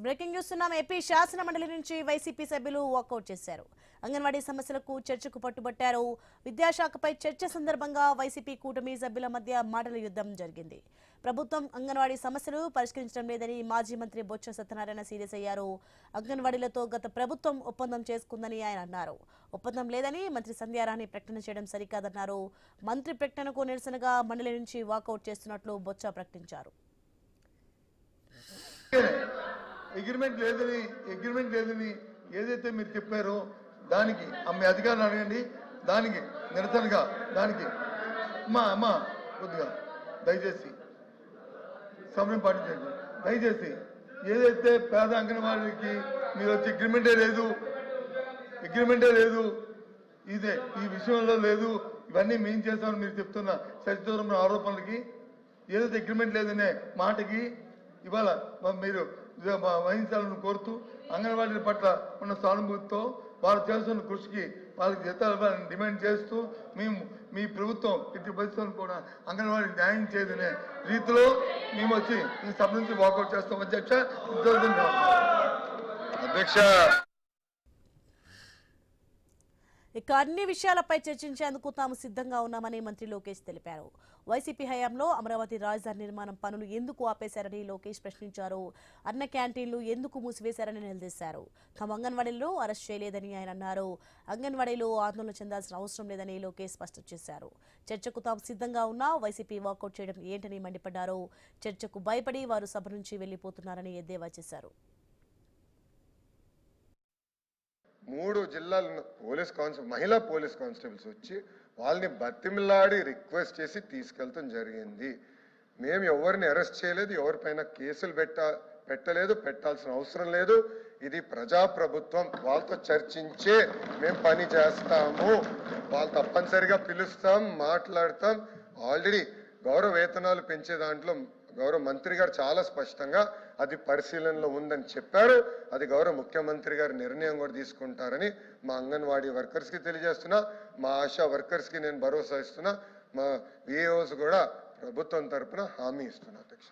Breaking news ఉన్నాం. AP శాసన మండలి నుంచి వైసీపీ సభ్యులు వాకౌట్ చేశారు. అంగన్వాడీ సమస్యలకు చర్చకు పట్టుబట్టారు. విద్యాశాఖపై చర్చ సందర్భంగా వైసీపీ కూటమి సభ్యుల మధ్య మాటల యుద్ధం జరిగింది. ప్రభుత్వం అంగన్వాడీ సమస్యలు పరిష్కరించడం లేదని మాజీ మంత్రి బొత్స సత్యనారాయణ సీరియస్ అయ్యారు. అంగన్వాడీలతో గత ప్రభుత్వం ఒప్పందం చేసుకుందని ఆయన అన్నారు. ఒప్పందం లేదని మంత్రి సంధ్యారాణి ప్రకటన చేయడం సరికాదన్నారు. మంత్రి ప్రకటనకు నిరసనగా మండలి నుంచి వాకౌట్ చేస్తున్నట్లు బొత్స ప్రకటించారు. అగ్రిమెంట్ లేదని ఏదైతే మీరు చెప్పారో దానికి మీ అధికారులు అడగండి. దానికి నిరసనగా దానికి అమ్మా కొద్దిగా దయచేసి సమయం పాటించండి. దయచేసి ఏదైతే పేద అంగన్వాడీకి మీరు వచ్చి అగ్రిమెంటే లేదు ఇదే ఈ విషయంలో లేదు, ఇవన్నీ మేము చేస్తామని మీరు చెప్తున్న సచిదూరం ఆరోపణలకి ఏదైతే అగ్రిమెంట్ లేదనే మాటకి ఇవాళ మీరు వహించాలని కోరుతూ అంగన్వాడీల పట్ల ఉన్న సానుభూతితో వారు చేస్తున్న కృషికి వాళ్ళకి జీతాలు డిమాండ్ చేస్తూ మేము మీ ప్రభుత్వం ఇటు పరిస్థితులను కూడా అంగన్వాడీ న్యాయం చేయదనే రీతిలో మేము వచ్చి ఈ సభ నుంచి వాకౌట్ చేస్తాం. అధ్యక్ష ఇక అన్ని విషయాలపై చర్చించేందుకు తాము సిద్ధంగా ఉన్నామని మంత్రి లోకేష్ తెలిపారు. వైసీపీ హయాంలో అమరావతి రాజధాని నిర్మాణం పనులు ఎందుకు ఆపేశారని లోకేష్ ప్రశ్నించారు. అన్న క్యాంటీన్లు ఎందుకు మూసివేశారని నిలదీశారు. తమ అంగన్వాడీలను అరెస్ట్ చేయలేదని ఆయన అన్నారు. అంగన్వాడీలు ఆందోళన చెందాల్సిన అవసరం లేదని లోకేష్ స్పష్టం చేశారు. చర్చకు తాము సిద్ధంగా ఉన్నా వైసీపీ వాకౌట్ చేయడం ఏంటని మండిపడ్డారు. చర్చకు భయపడి వారు సభ నుంచి వెళ్లిపోతున్నారని ఎద్దేవా చేశారు. 3 జిల్లాల మహిళా పోలీస్ కానిస్టేబుల్స్ వచ్చి వాళ్ళని బతిమిలాడి రిక్వెస్ట్ చేసి తీసుకెళ్తాం జరిగింది. మేము ఎవరిని అరెస్ట్ చేయలేదు, ఎవరిపైన కేసులు పెట్టలేదు, పెట్టాల్సిన అవసరం లేదు. ఇది ప్రజాప్రభుత్వం, వాళ్ళతో చర్చించే మేము పని చేస్తాము. వాళ్ళు తప్పనిసరిగా పిలుస్తాం, మాట్లాడతాం. ఆల్రెడీ గౌరవ వేతనాలు పెంచే దాంట్లో గౌరవ మంత్రి గారు చాలా స్పష్టంగా అది పరిశీలనలో ఉందని చెప్పారు. అది గౌరవ ముఖ్యమంత్రి గారి నిర్ణయం కూడా తీసుకుంటారని మా అంగన్వాడీ వర్కర్స్కి తెలియజేస్తున్నా. మా ఆశా వర్కర్స్కి నేను భరోసా ఇస్తున్నా. మా విఏఓస్ కూడా ప్రభుత్వం తరఫున హామీ ఇస్తున్నా. అధ్యక్ష.